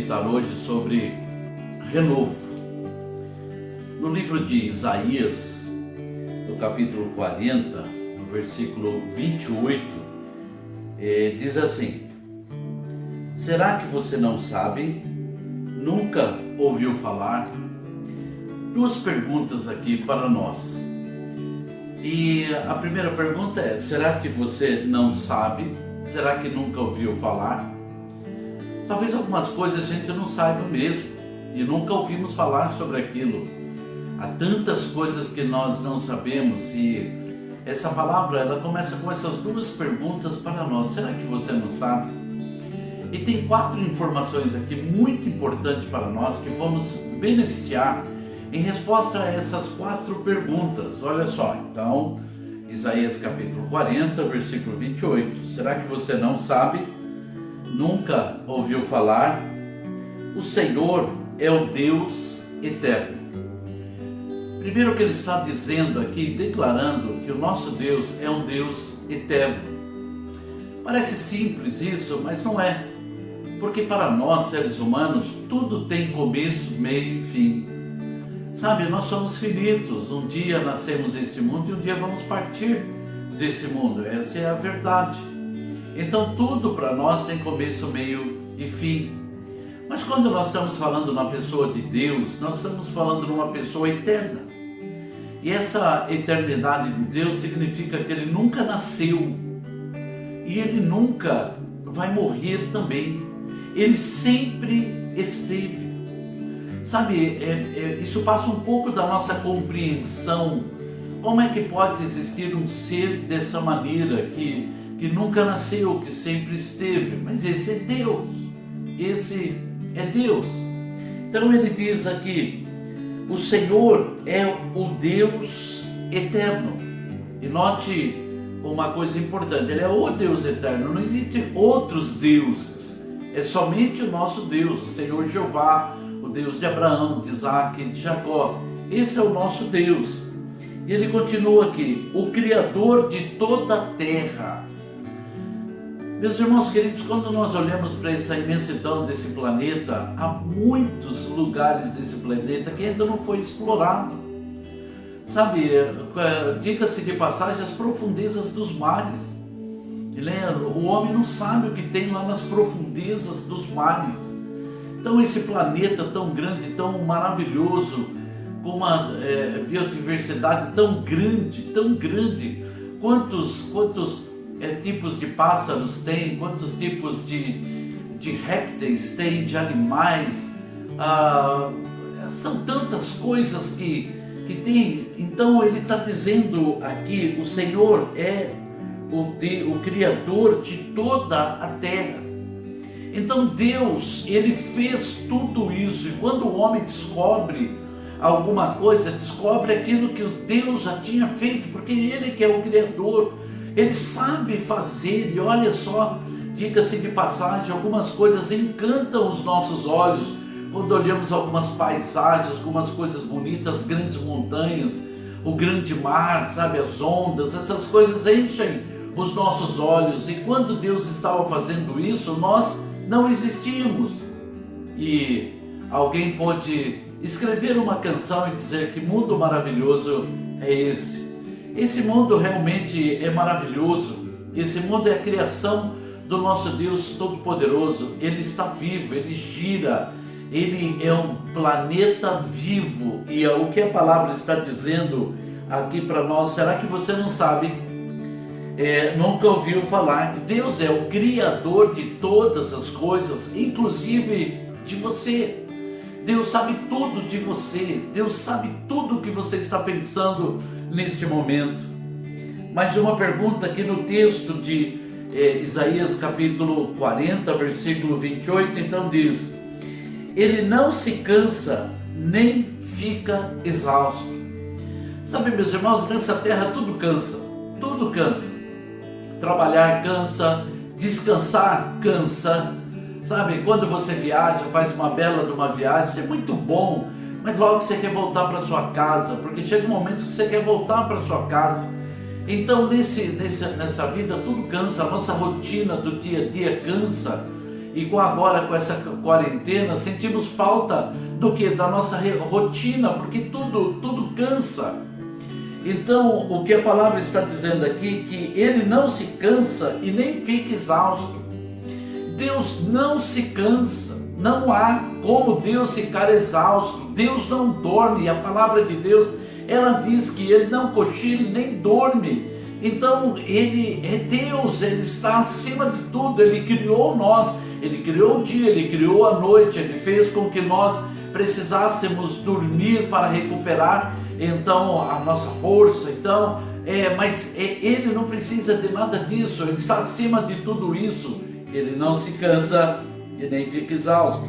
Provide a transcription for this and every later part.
meditar hoje sobre renovo. No livro de Isaías, no capítulo 40, no versículo 28, diz assim: será que você não sabe? Nunca ouviu falar? Duas perguntas aqui para nós. E a primeira pergunta é: será que você não sabe? Será que nunca ouviu falar? Talvez algumas coisas a gente não saiba mesmo e nunca ouvimos falar sobre aquilo. Há tantas coisas que nós não sabemos e essa palavra ela começa com essas duas perguntas para nós. Será que você não sabe? E tem 4 informações aqui muito importantes para nós que vamos beneficiar em resposta a essas 4 perguntas. Olha só, então, Isaías capítulo 40, versículo 28. Será que você não sabe? Nunca ouviu falar? O Senhor é o Deus eterno. Primeiro que ele está dizendo aqui, declarando que o nosso Deus é um Deus eterno. Parece simples isso, mas não é. Porque para nós, seres humanos, tudo tem começo, meio e fim. Sabe, nós somos finitos. Um dia nascemos nesse mundo e um dia vamos partir desse mundo. Essa é a verdade. Então tudo para nós tem começo, meio e fim. Mas quando nós estamos falando numa pessoa de Deus, nós estamos falando numa pessoa eterna. E essa eternidade de Deus significa que ele nunca nasceu e ele nunca vai morrer também. Ele sempre esteve. Sabe, isso passa um pouco da nossa compreensão. Como é que pode existir um ser dessa maneira, que nunca nasceu, que sempre esteve? Mas esse é Deus. Esse é Deus. Então ele diz aqui: o Senhor é o Deus eterno. E note uma coisa importante: ele é o Deus eterno. Não existem outros deuses. É somente o nosso Deus, o Senhor Jeová, o Deus de Abraão, de Isaac e de Jacó. Esse é o nosso Deus. E ele continua aqui: o Criador de toda a terra. Meus irmãos queridos, quando nós olhamos para essa imensidão desse planeta, há muitos lugares desse planeta que ainda não foi explorado. Sabe, diga-se de passagem, as profundezas dos mares. O homem não sabe o que tem lá nas profundezas dos mares. Então esse planeta tão grande, tão maravilhoso, com uma biodiversidade tão grande, quantos tipos de pássaros tem, quantos tipos de répteis tem, de animais, são tantas coisas que tem. Então ele está dizendo aqui: o Senhor é o Criador de toda a terra. Então Deus, ele fez tudo isso, e quando o homem descobre alguma coisa, descobre aquilo que Deus já tinha feito, porque ele que é o Criador, ele sabe fazer. E olha só, diga-se de passagem, algumas coisas encantam os nossos olhos, quando olhamos algumas paisagens, algumas coisas bonitas, grandes montanhas, o grande mar, sabe, as ondas, essas coisas enchem os nossos olhos. E quando Deus estava fazendo isso, nós não existíamos. E alguém pode escrever uma canção e dizer: que mundo maravilhoso é esse? Esse mundo realmente é maravilhoso. Esse mundo é a criação do nosso Deus Todo-Poderoso. Ele está vivo, ele gira, ele é um planeta vivo. E o que a palavra está dizendo aqui para nós: será que você não sabe? Nunca ouviu falar que Deus é o Criador de todas as coisas, inclusive de você. Deus sabe tudo de você. Deus sabe tudo o que você está pensando neste momento. Mais uma pergunta aqui no texto de Isaías capítulo 40, versículo 28, então diz: ele não se cansa, nem fica exausto. Sabe, meus irmãos, nessa terra tudo cansa. Trabalhar cansa, descansar cansa. Sabe, quando você viaja, faz uma bela de uma viagem, isso é muito bom, mas logo você quer voltar para sua casa, porque chega um momento que você quer voltar para sua casa. Então nessa vida tudo cansa, a nossa rotina do dia a dia cansa. e com essa quarentena, sentimos falta do que? Da nossa rotina, porque tudo cansa. Então, o que a palavra está dizendo aqui, que Ele não se cansa e nem fica exausto. Deus não se cansa, não há como Deus ficar exausto. Deus não dorme, e a palavra de Deus, ela diz que Ele não cochila nem dorme. Então Ele é Deus, Ele está acima de tudo. Ele criou nós, Ele criou o dia, Ele criou a noite, Ele fez com que nós precisássemos dormir para recuperar então a nossa força. Então, mas Ele não precisa de nada disso, Ele está acima de tudo isso. Ele não se cansa e nem fica exausto.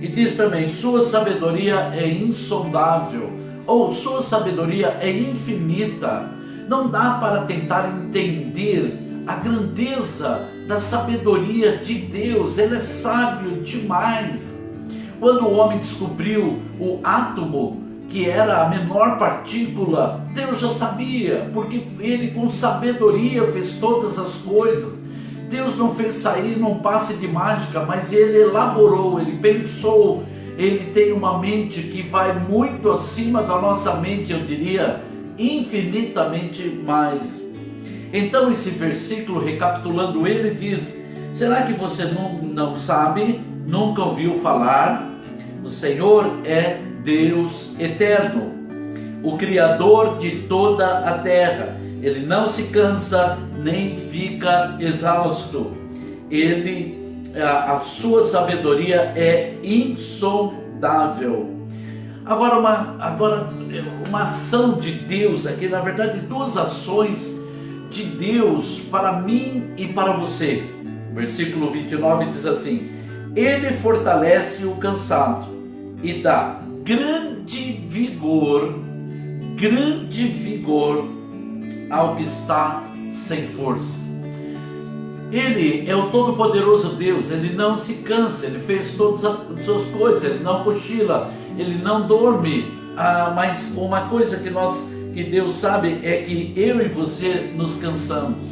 E diz também, sua sabedoria é insondável, ou sua sabedoria é infinita. Não dá para tentar entender a grandeza da sabedoria de Deus. Ele é sábio demais. Quando o homem descobriu o átomo, que era a menor partícula, Deus já sabia, porque Ele com sabedoria fez todas as coisas. Deus não fez sair num passe de mágica, mas Ele elaborou, Ele pensou, Ele tem uma mente que vai muito acima da nossa mente, eu diria, infinitamente mais. Então esse versículo, recapitulando ele, diz: será que você não sabe, nunca ouviu falar? O Senhor é Deus eterno, o Criador de toda a terra. Ele não se cansa, nem fica exausto. A sua sabedoria é insondável. Agora uma ação de Deus aqui, na verdade duas ações de Deus para mim e para você. Versículo 29 diz assim: Ele fortalece o cansado e dá grande vigor ao que está sem força. Ele é o Todo-Poderoso Deus, Ele não se cansa, Ele fez todas as suas coisas, Ele não cochila, Ele não dorme. Mas uma coisa que Deus sabe é que eu e você nos cansamos,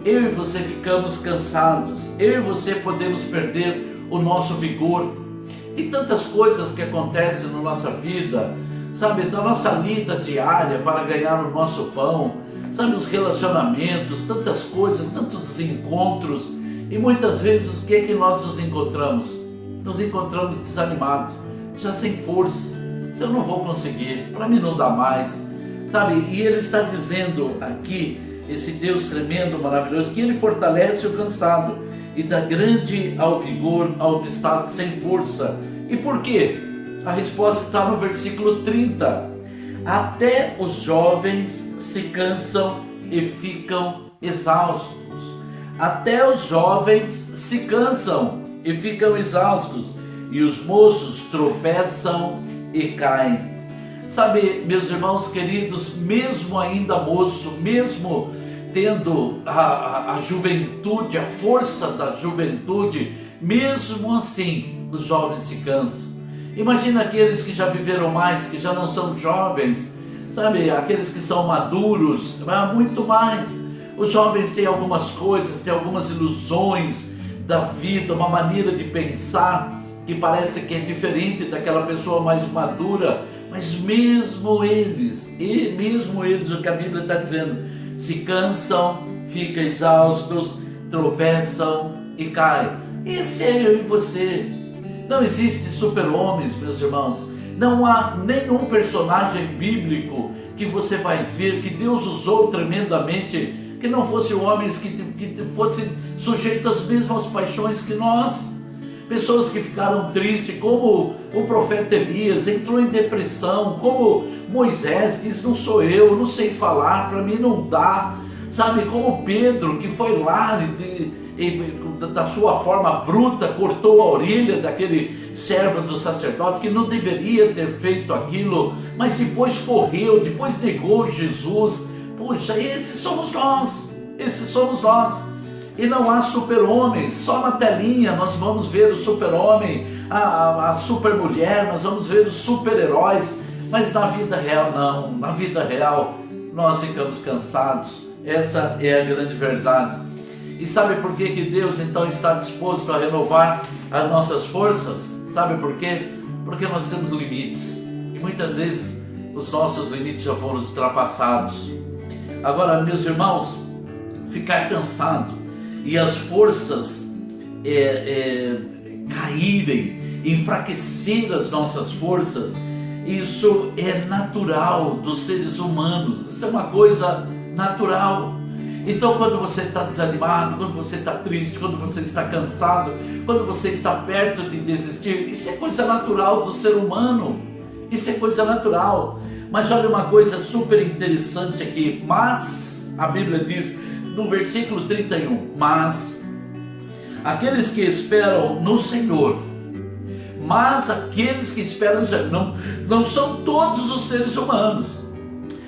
eu e você ficamos cansados, eu e você podemos perder o nosso vigor. E tantas coisas que acontecem na nossa vida, sabe, da nossa lida diária para ganhar o nosso pão, sabe, os relacionamentos, tantas coisas, tantos encontros, e muitas vezes o que é que nós nos encontramos? Nos encontramos desanimados, já sem força. Eu não vou conseguir, para mim não dá mais, sabe? E Ele está dizendo aqui, esse Deus tremendo, maravilhoso, que Ele fortalece o cansado e dá grande ao vigor ao que está sem força. E por quê? A resposta está no versículo 30. Até os jovens se cansam e ficam exaustos. Até os jovens se cansam e ficam exaustos, e os moços tropeçam e caem. Sabe, meus irmãos queridos, mesmo ainda moço, mesmo tendo a juventude, a força da juventude, mesmo assim os jovens se cansam. Imagina aqueles que já viveram mais, que já não são jovens, sabe, aqueles que são maduros, muito mais. Os jovens têm algumas coisas, têm algumas ilusões da vida, uma maneira de pensar que parece que é diferente daquela pessoa mais madura, mas mesmo eles, o que a Bíblia está dizendo, se cansam, ficam exaustos, tropeçam e caem. Esse é eu e você. Não existe super-homens, meus irmãos. Não há nenhum personagem bíblico que você vai ver que Deus usou tremendamente, que não fossem homens que fossem sujeitos às mesmas paixões que nós. Pessoas que ficaram tristes, como o profeta Elias, entrou em depressão, como Moisés diz, não sou eu, não sei falar, para mim não dá. Sabe, como Pedro, que foi lá da sua forma bruta, cortou a orelha daquele servo do sacerdote que não deveria ter feito aquilo, mas depois correu, depois negou Jesus. Puxa, esses somos nós. E não há super-homens, só na telinha nós vamos ver o super-homem, a super-mulher, nós vamos ver os super-heróis, mas na vida real não. Na vida real nós ficamos cansados, essa é a grande verdade. E sabe por que Deus então está disposto a renovar as nossas forças? Sabe por quê? Porque nós temos limites. E muitas vezes os nossos limites já foram ultrapassados. Agora, meus irmãos, ficar cansado e as forças caírem, enfraquecer as nossas forças, isso é natural dos seres humanos. Isso é uma coisa natural. Então, quando você está desanimado, quando você está triste, quando você está cansado, quando você está perto de desistir, isso é coisa natural do ser humano. Isso é coisa natural. Mas olha uma coisa super interessante aqui. Mas, a Bíblia diz no versículo 31, mas aqueles que esperam no Senhor, mas aqueles que esperam no Senhor, não são todos os seres humanos,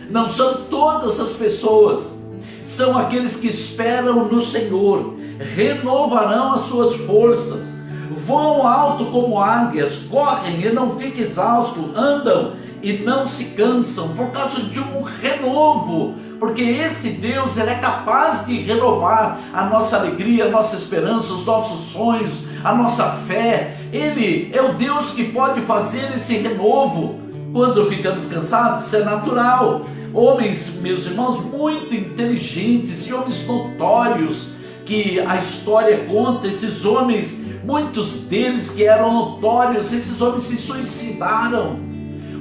não são todas as pessoas, são aqueles que esperam no Senhor, renovarão as suas forças, voam alto como águias, correm e não ficam exaustos, andam e não se cansam, por causa de um renovo, porque esse Deus, Ele é capaz de renovar a nossa alegria, a nossa esperança, os nossos sonhos, a nossa fé. Ele é o Deus que pode fazer esse renovo. Quando ficamos cansados, isso é natural. Homens, meus irmãos, muito inteligentes e homens notórios, que a história conta, esses homens, muitos deles que eram notórios, esses homens se suicidaram.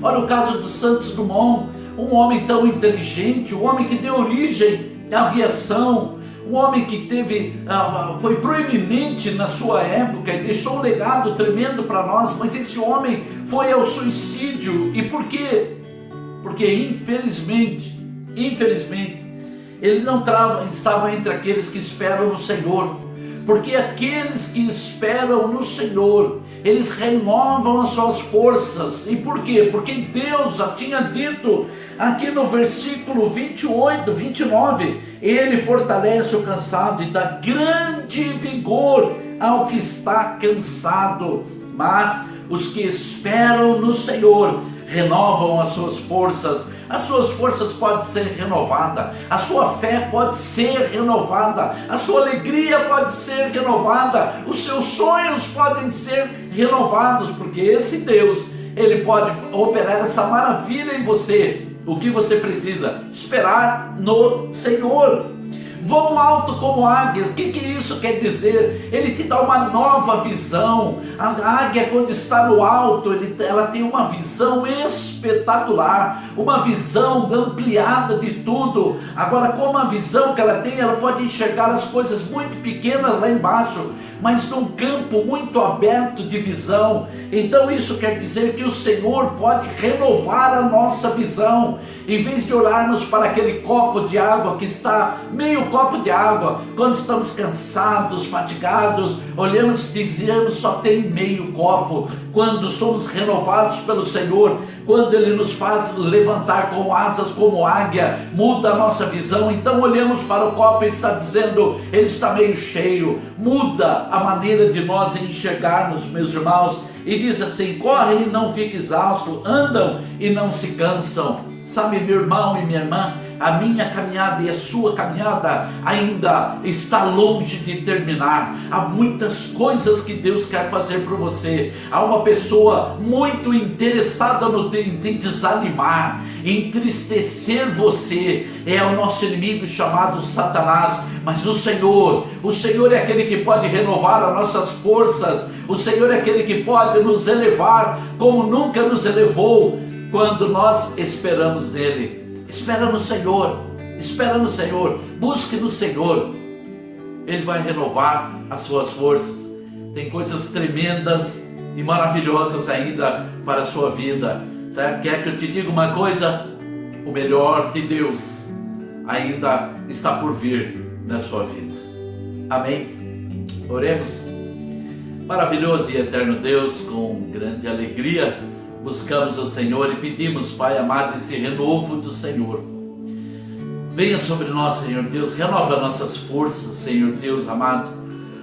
Olha o caso do Santos Dumont, um homem tão inteligente, um homem que deu origem à aviação, um homem que foi proeminente na sua época e deixou um legado tremendo para nós, mas esse homem foi ao suicídio. E por quê? Porque infelizmente, ele não estava entre aqueles que esperam no Senhor, porque aqueles que esperam no Senhor, eles renovam as suas forças. E por quê? Porque Deus já tinha dito aqui no versículo 28, 29, Ele fortalece o cansado e dá grande vigor ao que está cansado. Mas os que esperam no Senhor renovam as suas forças. As suas forças podem ser renovadas, a sua fé pode ser renovada, a sua alegria pode ser renovada, os seus sonhos podem ser renovados, porque esse Deus, Ele pode operar essa maravilha em você. O que você precisa? Esperar no Senhor. Voam alto como águia. O que isso quer dizer? Ele te dá uma nova visão. A águia, quando está no alto, ela tem uma visão espetacular, uma visão ampliada de tudo. Agora, com a visão que ela tem, ela pode enxergar as coisas muito pequenas lá embaixo, mas num campo muito aberto de visão. Então isso quer dizer que o Senhor pode renovar a nossa visão. Em vez de olharmos para aquele copo de água que está meio copo de água, quando estamos cansados, fatigados, olhamos e dizemos só tem meio copo. Quando somos renovados pelo Senhor, quando Ele nos faz levantar com asas como águia, muda a nossa visão. Então olhamos para o copo e está dizendo, ele está meio cheio. Muda a maneira de nós enxergarmos, meus irmãos, e diz assim, correm e não fiquem exaustos, andam e não se cansam. Sabe, meu irmão e minha irmã, a minha caminhada e a sua caminhada ainda está longe de terminar. Há muitas coisas que Deus quer fazer por você. Há uma pessoa muito interessada em desanimar, em entristecer você. É o nosso inimigo chamado Satanás. Mas o Senhor é aquele que pode renovar as nossas forças. O Senhor é aquele que pode nos elevar como nunca nos elevou, quando nós esperamos nele. Espera no Senhor, busque no Senhor, Ele vai renovar as suas forças. Tem coisas tremendas e maravilhosas ainda para a sua vida. Sabe? Quer que eu te diga uma coisa? O melhor de Deus ainda está por vir na sua vida. Amém? Oremos. Maravilhoso e eterno Deus, com grande alegria buscamos o Senhor e pedimos, Pai amado, esse renovo do Senhor. Venha sobre nós, Senhor Deus, renova nossas forças, Senhor Deus amado.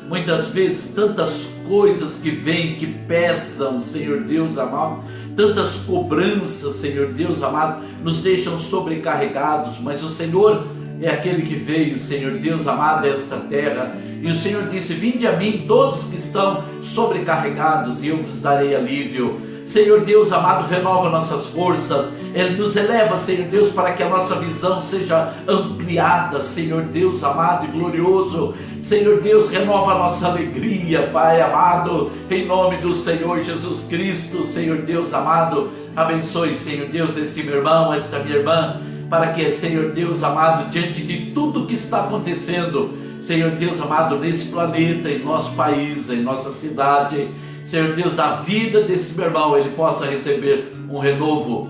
Muitas vezes tantas coisas que vêm, que pesam, Senhor Deus amado, tantas cobranças, Senhor Deus amado, nos deixam sobrecarregados, mas o Senhor é aquele que veio, Senhor Deus amado, a esta terra. E o Senhor disse: vinde a mim todos que estão sobrecarregados e eu vos darei alívio. Senhor Deus amado, renova nossas forças, Ele nos eleva, Senhor Deus, para que a nossa visão seja ampliada, Senhor Deus amado e glorioso. Senhor Deus, renova a nossa alegria, Pai amado, em nome do Senhor Jesus Cristo. Senhor Deus amado, abençoe, Senhor Deus, este meu irmão, esta minha irmã, para que, Senhor Deus amado, diante de tudo que está acontecendo, Senhor Deus amado, nesse planeta, em nosso país, em nossa cidade, Senhor Deus, na vida desse meu irmão, ele possa receber um renovo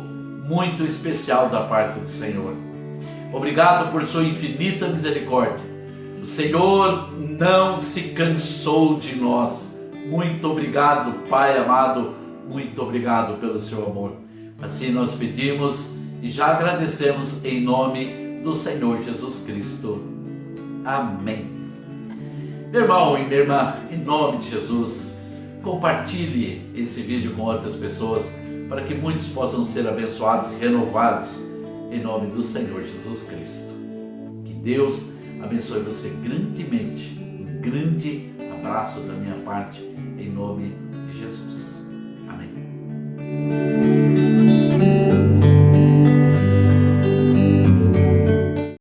muito especial da parte do Senhor. Obrigado por sua infinita misericórdia. O Senhor não se cansou de nós. Muito obrigado, Pai amado, muito obrigado pelo seu amor. Assim nós pedimos e já agradecemos em nome do Senhor Jesus Cristo. Amém. Meu irmão e minha irmã, em nome de Jesus, compartilhe esse vídeo com outras pessoas para que muitos possam ser abençoados e renovados em nome do Senhor Jesus Cristo. Que Deus abençoe você grandemente. Um grande abraço da minha parte em nome